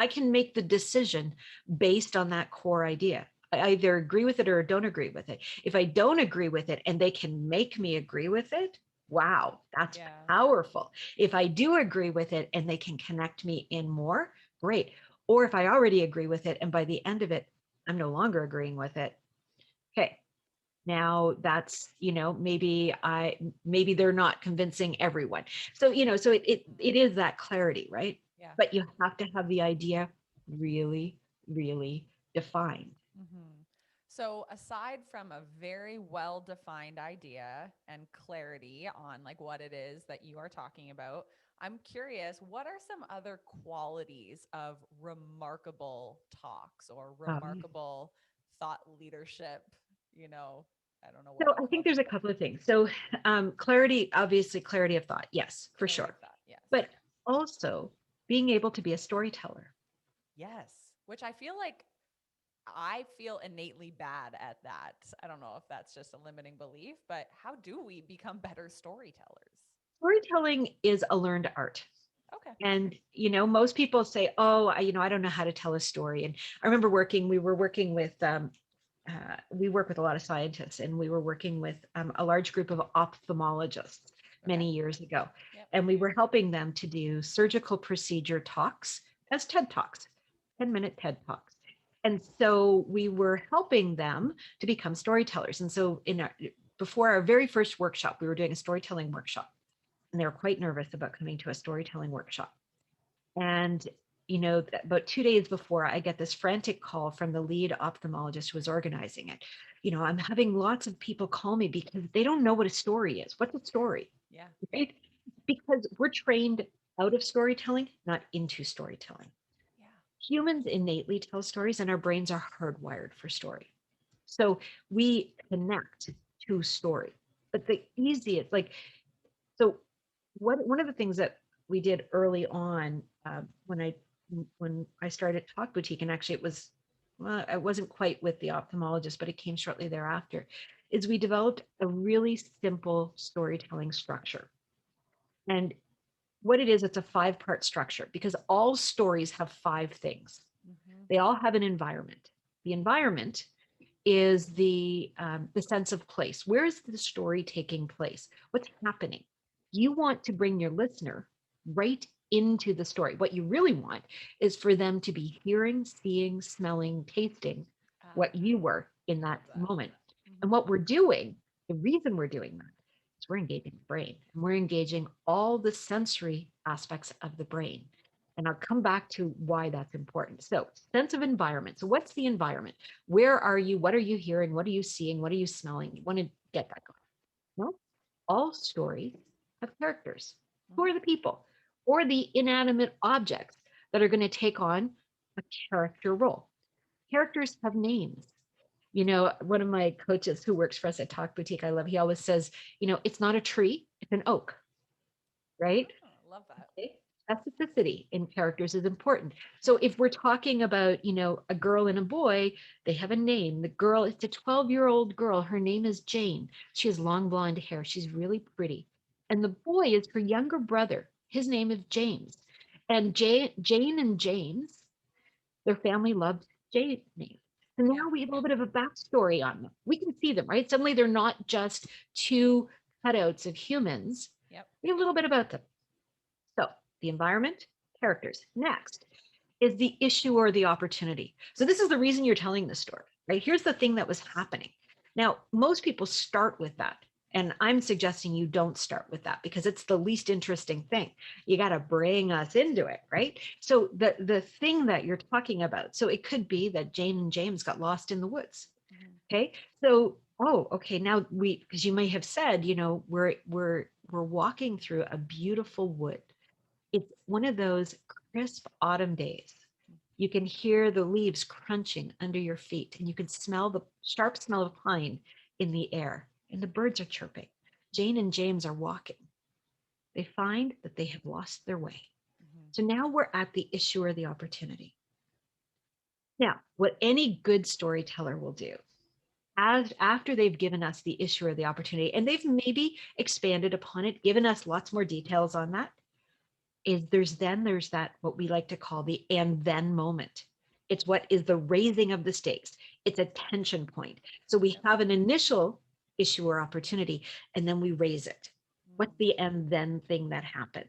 can make the decision based on that core idea. I either agree with it or don't agree with it. If I don't agree with it and they can make me agree with it, wow, that's Yeah. powerful. If I do agree with it and they can connect me in more, great. Or if I already agree with it and by the end of it, I'm no longer agreeing with it. Okay, now that's maybe they're not convincing everyone. So so it is that clarity, right? Yeah. But you have to have the idea really, really defined. Mm-hmm. So, aside from a very well defined idea and clarity on like what it is that you are talking about, I'm curious, what are some other qualities of remarkable talks or um, remarkable thought leadership? You know, I don't know what so would I come think up there's with a that. couple of things. So clarity, obviously, clarity of thought, yes, for Clarity of sure. thought. Yes. But also being able to be a storyteller. Yes. Which I feel like I feel innately bad at that. I don't know if that's just a limiting belief, but how do we become better storytellers? Storytelling is a learned art. Okay. And most people say, oh, I don't know how to tell a story. And I remember we were working with we work with a lot of scientists, and we were working with a large group of ophthalmologists Okay. many years ago. Yep. And we were helping them to do surgical procedure talks as TED Talks, 10-minute TED Talks. And so we were helping them to become storytellers. And so before our very first workshop, we were doing a storytelling workshop, and they were quite nervous about coming to a storytelling workshop. And, about 2 days before, I get this frantic call from the lead ophthalmologist who was organizing it. I'm having lots of people call me because they don't know what a story is. What's a story? Yeah. Right? Because we're trained out of storytelling, not into storytelling. Yeah. Humans innately tell stories, and our brains are hardwired for story. So we connect to story. But the easiest, so one of the things that we did early on, when I started Talk Boutique, and actually it wasn't quite with the ophthalmologist, but it came shortly thereafter, is we developed a really simple storytelling structure. And what it is, it's a 5-part structure, because all stories have 5 things. They all have an environment. The environment is the sense of place. Where is the story taking place? What's happening? You want to bring your listener right into the story. What you really want is for them to be hearing, seeing, smelling, tasting what you were in that moment. And what we're doing, the reason we're doing that is we're engaging the brain, and we're engaging all the sensory aspects of the brain. And I'll come back to why that's important. So, sense of environment. So, what's the environment? Where are you? What are you hearing? What are you seeing? What are you smelling? You want to get that going. No, all stories have characters. Who are the people or the inanimate objects that are going to take on a character role? Characters have names. One of my coaches who works for us at Talk Boutique, I love, he always says, it's not a tree, it's an oak, right? Oh, love that. Okay. Specificity in characters is important. So if we're talking about, a girl and a boy, they have a name. The girl, it's a 12-year-old girl. Her name is Jane. She has long blonde hair. She's really pretty. And the boy is her younger brother. His name is James. And Jane and James, their family loved Jane's name. And now we have a little bit of a backstory on them. We can see them, right? Suddenly they're not just two cutouts of humans. Yep. We have a little bit about them. So the environment, characters. Next is the issue or the opportunity. So this is the reason you're telling this story, right? Here's the thing that was happening. Now, most people start with that. And I'm suggesting you don't start with that because it's the least interesting thing. You got to bring us into it, right? So the thing that you're talking about, so it could be that Jane and James got lost in the woods. Okay. So, okay. Now because you may have said, we're walking through a beautiful wood. It's one of those crisp autumn days. You can hear the leaves crunching under your feet, and you can smell the sharp smell of pine in the air, and the birds are chirping. Jane and James are walking. They find that they have lost their way. So now we're at the issue or the opportunity. Now, what any good storyteller will do, after they've given us the issue or the opportunity, and they've maybe expanded upon it, given us lots more details on that, is there's that what we like to call the and then moment. It's what is the raising of the stakes. It's a tension point. So we have an initial issue or opportunity, and then we raise it. What's the and then thing that happened?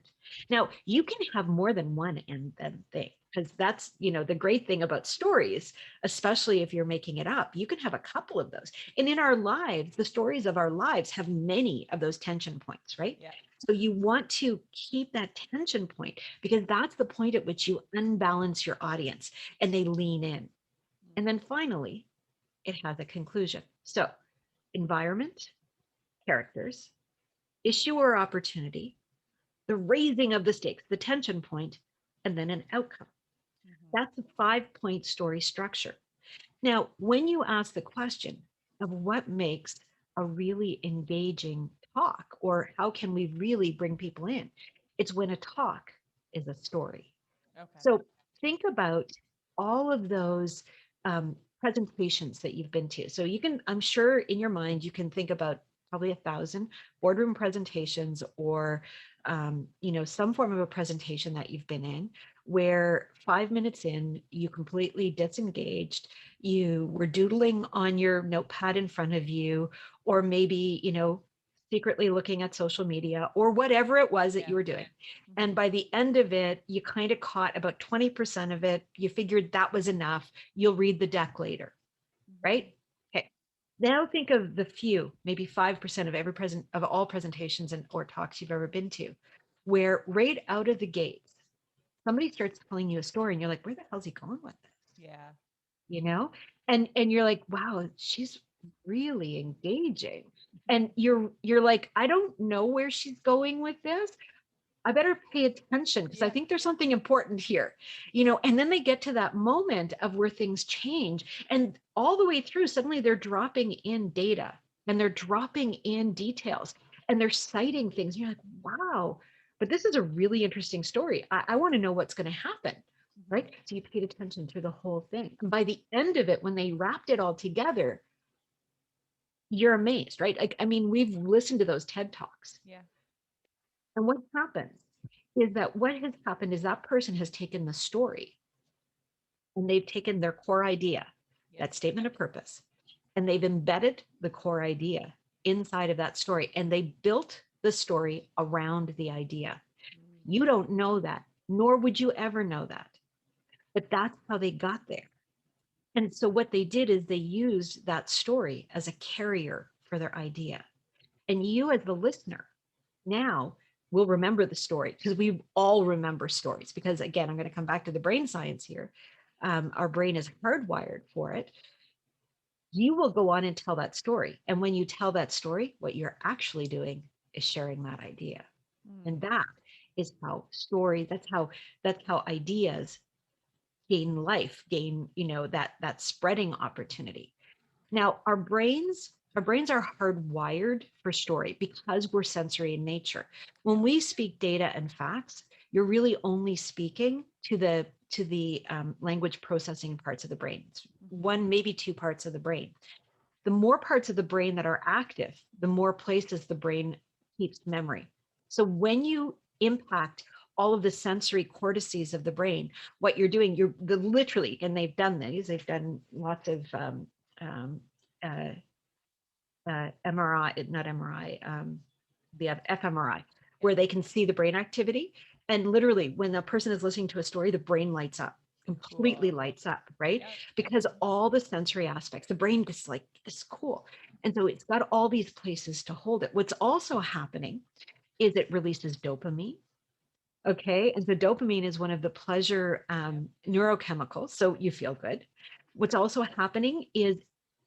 Now, you can have more than one and then thing, because that's, the great thing about stories, especially if you're making it up, you can have a couple of those. And in our lives, the stories of our lives have many of those tension points, right? Yeah. So you want to keep that tension point because that's the point at which you unbalance your audience and they lean in. And then finally, it has a conclusion. So environment, characters, issue or opportunity, the raising of the stakes, the tension point, and then an outcome. That's a 5-point story structure. Now, when you ask the question of what makes a really engaging talk, or how can we really bring people in, it's when a talk is a story. Okay. So think about all of those presentations that you've been to. So you can, I'm sure in your mind, you can think about probably 1,000 boardroom presentations or, some form of a presentation that you've been in where 5 minutes in, you completely disengaged, you were doodling on your notepad in front of you, or maybe, secretly looking at social media or whatever it was that Yeah. you were doing. Mm-hmm. And by the end of it, you kind of caught about 20% of it. You figured that was enough. You'll read the deck later, Mm-hmm. right? Okay. Now think of the few, maybe 5% of every present of all presentations and or talks you've ever been to, where right out of the gates, somebody starts telling you a story and you're like, where the hell's he going with this? Yeah. You know? And you're like, wow, she's really engaging. And Mm-hmm. you're like, I don't know where she's going with this. I better pay attention because I Yeah. think there's something important here, and then they get to that moment of where things change. And all the way through, suddenly they're dropping in data and they're dropping in details and they're citing things. And you're like, wow, but this is a really interesting story. I want to know what's going to happen. Mm-hmm. Right. So you paid attention through the whole thing. And by the end of it, when they wrapped it all together, you're amazed, right? Like, I mean, we've listened to those TED Talks. Yeah. And what happens is that what has happened is that person has taken the story and they've taken their core idea, Yes. that statement of purpose, and they've embedded the core idea inside of that story and they built the story around the idea. Mm. You don't know that, nor would you ever know that. But that's how they got there. And so what they did is they used that story as a carrier for their idea. And you, as the listener, now will remember the story because we all remember stories. Because again, I'm going to come back to the brain science here. Our brain is hardwired for it. You will go on and tell that story. And when you tell that story, what you're actually doing is sharing that idea. And Mm. that is how stories, that's how ideas gain life, gain, that spreading opportunity. Now, our brains are hardwired for story because we're sensory in nature. When we speak data and facts, you're really only speaking to the language processing parts of the brain. It's Mm-hmm. one, maybe two parts of the brain. The more parts of the brain that are active, the more places the brain keeps memory. So when you impact all of the sensory cortices of the brain, what you're doing, literally, and they've done lots of um, uh, MRI, not MRI, the fMRI, Yeah. where they can see the brain activity. And literally, when a person is listening to a story, the brain lights up, completely Cool. lights up, right? Yep. Because all the sensory aspects, the brain just like, this is cool. And so it's got all these places to hold it. What's also happening is it releases dopamine. Okay. And so dopamine is one of the pleasure Yep. neurochemicals. So you feel good. What's also happening is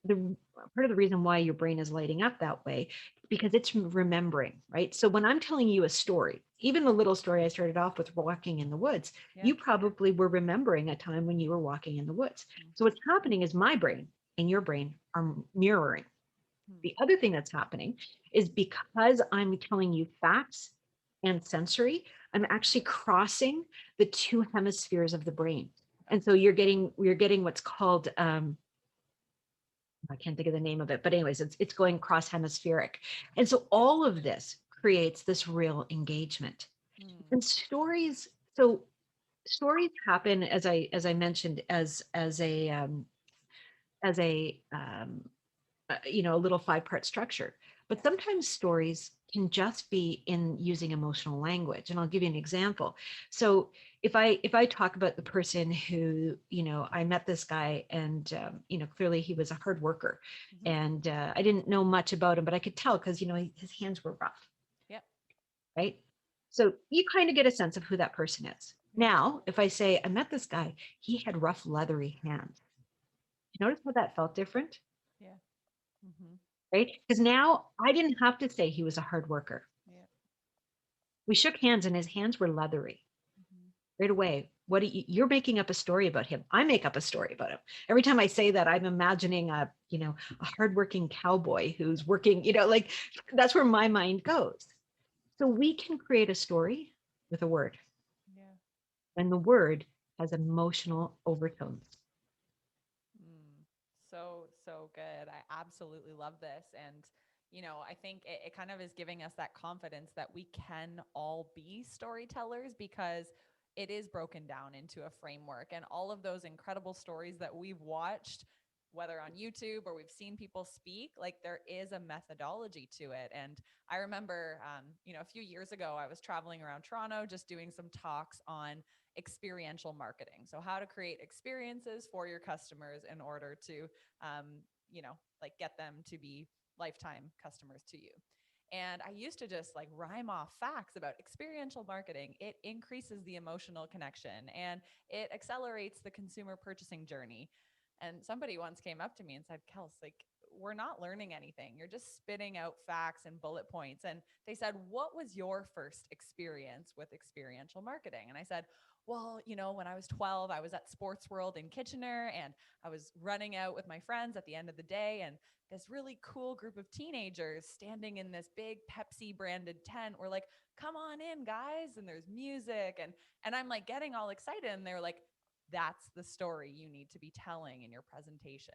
the part of the reason why your brain is lighting up that way, because it's remembering, right? So when I'm telling you a story, even the little story I started off with walking in the woods, Yeah. you probably were remembering a time when you were walking in the woods. Mm. So what's happening is my brain and your brain are mirroring. Mm. The other thing that's happening is because I'm telling you facts and sensory, I'm actually crossing the two hemispheres of the brain. Okay. And so you're getting what's called I can't think of the name of it, but anyways, it's going cross hemispheric. And so all of this creates this real engagement. Mm. And stories happen as I mentioned as a little five-part structure. But Yeah. sometimes stories can just be in using emotional language. And I'll give you an example. So if I talk about the person who, I met this guy and, clearly he was a hard worker Mm-hmm. and I didn't know much about him, but I could tell because, his hands were rough, Yep. right? So you kind of get a sense of who that person is. Yeah. Now, if I say I met this guy, he had rough, leathery hands. You notice how that felt different? Yeah. Mm-hmm. Right? Because now I didn't have to say he was a hard worker. Yeah. We shook hands and his hands were leathery Mm-hmm. right away. You're making up a story about him. I make up a story about him. Every time I say that, I'm imagining a hardworking cowboy who's working, like that's where my mind goes. So we can create a story with a word, Yeah. and the word has emotional overtones. Mm. So, so good. I absolutely love this. And, I think it kind of is giving us that confidence that we can all be storytellers because it is broken down into a framework. And all of those incredible stories that we've watched, whether on YouTube or we've seen people speak, like there is a methodology to it. And I remember, a few years ago, I was traveling around Toronto, just doing some talks on experiential marketing. So how to create experiences for your customers in order to, like get them to be lifetime customers to you. And I used to just like rhyme off facts about experiential marketing. It increases the emotional connection and it accelerates the consumer purchasing journey. And somebody once came up to me and said, Kels, like, we're not learning anything. You're just spitting out facts and bullet points. And they said, what was your first experience with experiential marketing? And I said, well, when I was 12, I was at Sports World in Kitchener and I was running out with my friends at the end of the day. And this really cool group of teenagers standing in this big Pepsi branded tent were like, come on in, guys. And there's music. And I'm like getting all excited. And they're like, that's the story you need to be telling in your presentation.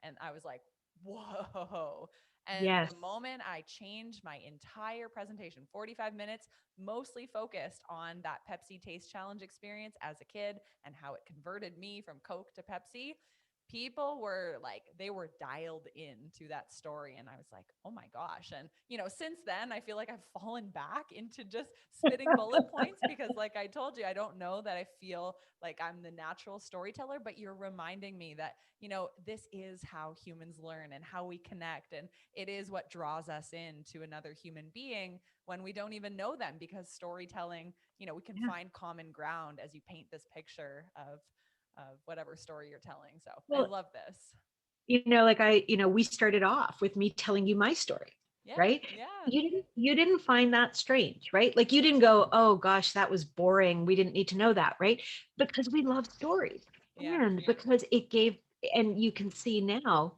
And I was like, whoa. And Yes. the moment I changed my entire presentation, 45 minutes, mostly focused on that Pepsi Taste Challenge experience as a kid and how it converted me from Coke to Pepsi, people were like, they were dialed into that story. And I was like, oh my gosh. And, since then, I feel like I've fallen back into just spitting bullet points because, like I told you, I don't know that I feel like I'm the natural storyteller, but you're reminding me that, this is how humans learn and how we connect. And it is what draws us into another human being when we don't even know them, because storytelling, we can find common ground as you paint this picture of whatever story you're telling. So I Well, love this. We started off with me telling you my story, Yeah. right? Yeah. You didn't find that strange, right? Like you didn't go, oh gosh, that was boring. We didn't need to know that, right? Because we love stories. Yeah. And because it gave, and you can see now,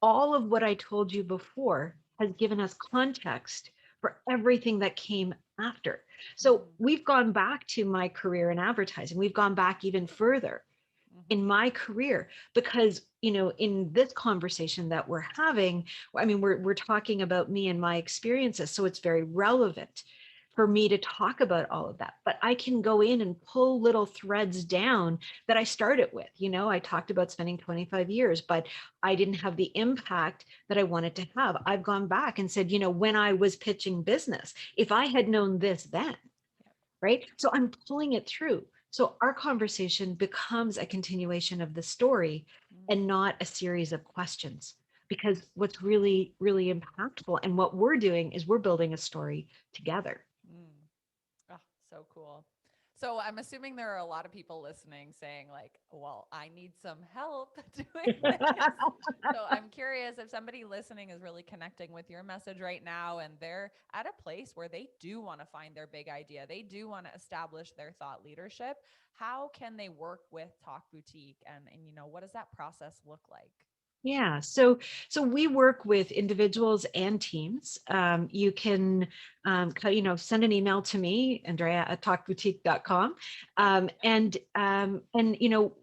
all of what I told you before has given us context for everything that came after. So we've gone back to my career in advertising. We've gone back even further in my career because in this conversation that we're having, I mean, we're talking about me and my experiences, so it's very relevant for me to talk about all of that. But I can go in and pull little threads down that I started with. I talked about spending 25 years, but I didn't have the impact that I wanted to have. I've gone back and said, when I was pitching business, if I had known this then, right? So I'm pulling it through. So our conversation becomes a continuation of the story and not a series of questions. Because what's really, really impactful and what we're doing is we're building a story together. Oh, so cool. So I'm assuming there are a lot of people listening saying like, well, I need some help doing this. So I'm curious if somebody listening is really connecting with your message right now and they're at a place where they do want to find their big idea. They do want to establish their thought leadership. How can they work with Talk Boutique and what does that process look like? Yeah, so we work with individuals and teams. You can, send an email to me, Andrea at talkboutique.com, and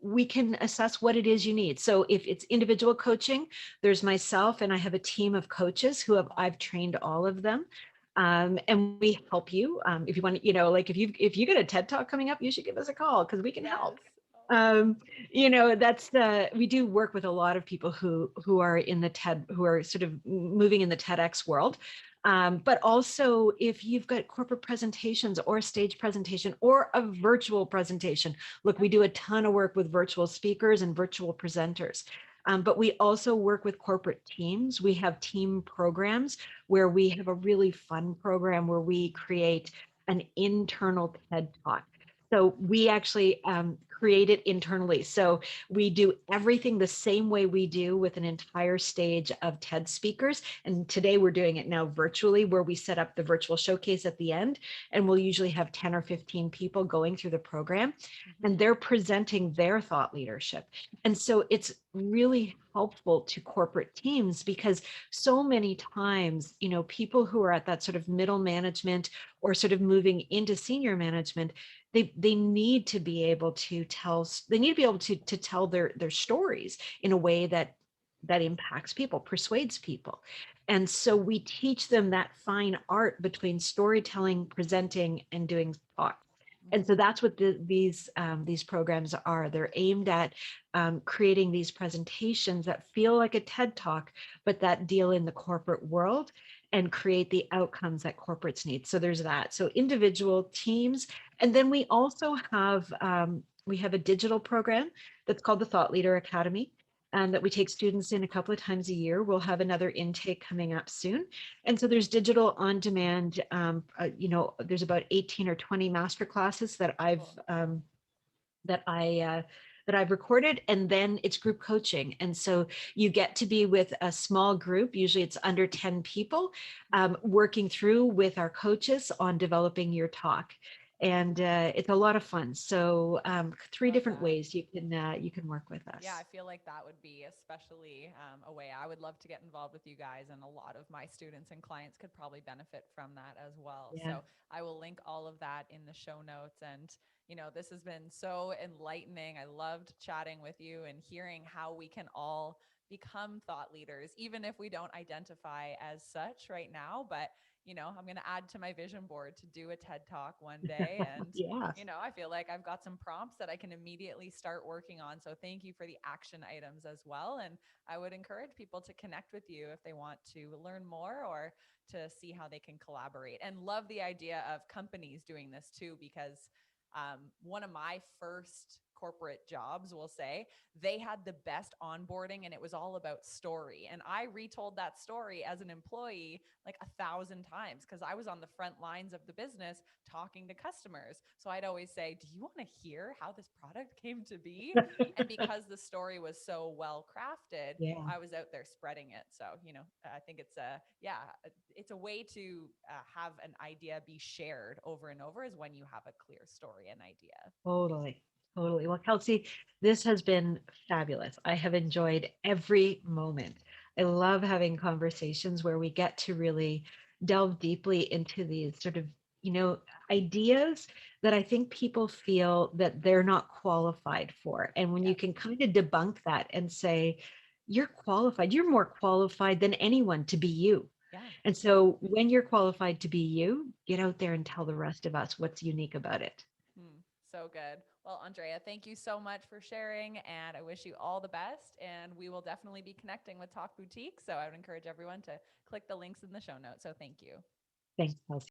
we can assess what it is you need. So if it's individual coaching, there's myself, and I have a team of coaches I've trained all of them. And we help you. If you want, like if you get a TED Talk coming up, you should give us a call because we can help. That's we do work with a lot of people who are in the TED, who are sort of moving in the TEDx world. But also if you've got corporate presentations or a stage presentation or a virtual presentation, look, we do a ton of work with virtual speakers and virtual presenters. But we also work with corporate teams. We have team programs where we have a really fun program where we create an internal TED Talk. So we actually create it internally. So we do everything the same way we do with an entire stage of TED speakers. And today we're doing it now virtually, where we set up the virtual showcase at the end, and we'll usually have 10 or 15 people going through the program, and they're presenting their thought leadership. And so it's really helpful to corporate teams because so many times, people who are at that sort of middle management or sort of moving into senior management, they need to be able to tell their stories in a way that impacts people, persuades people. And so we teach them that fine art between storytelling, presenting, and doing talk. And so that's what these programs are. They're aimed at creating these presentations that feel like a TED Talk, but that deal in the corporate world and create the outcomes that corporates need. So there's that. So individual teams, and then we have a digital program that's called the Thought Leader Academy. That we take students in a couple of times a year. We'll have another intake coming up soon. And so there's digital on demand, there's about 18 or 20 master classes Cool. that I, uh, that I've recorded, and then it's group coaching. And so you get to be with a small group, usually it's under 10 people, working through with our coaches on developing your talk. And it's a lot of fun. So three Love different that. ways you can work with Yeah, I us. feel like that would be especially a way I would love to get involved with you guys, and a lot of my students and clients could probably benefit from that as well. Yeah. So I will link all of that in the show notes. And, this has been so enlightening. I loved chatting with you and hearing how we can all become thought leaders, even if we don't identify as such right now. But I'm going to add to my vision board to do a TED Talk one day. And, Yeah. I feel like I've got some prompts that I can immediately start working on. So thank you for the action items as well. And I would encourage people to connect with you if they want to learn more or to see how they can collaborate. And love the idea of companies doing this too, because one of my first corporate jobs, will say, they had the best onboarding and it was all about story. And I retold that story as an employee like 1,000 times because I was on the front lines of the business talking to customers. So I'd always say, do you want to hear how this product came to be? And because the story was so well crafted, Yeah. I was out there spreading it. So, I think it's a way to have an idea be shared over and over is when you have a clear story and idea. Totally. Totally. Well, Kelsey, this has been fabulous. I have enjoyed every moment. I love having conversations where we get to really delve deeply into these sort of, you know, ideas that I think people feel that they're not qualified for. And when you Yep. can kind of debunk that and say, you're qualified, you're more qualified than anyone to be you. Yeah. And so when you're qualified to be you, get out there and tell the rest of us what's unique about it. So good. Well, Andrea, thank you so much for sharing, and I wish you all the best. And we will definitely be connecting with Talk Boutique. So I would encourage everyone to click the links in the show notes. So thank you. Thanks, Kelsey.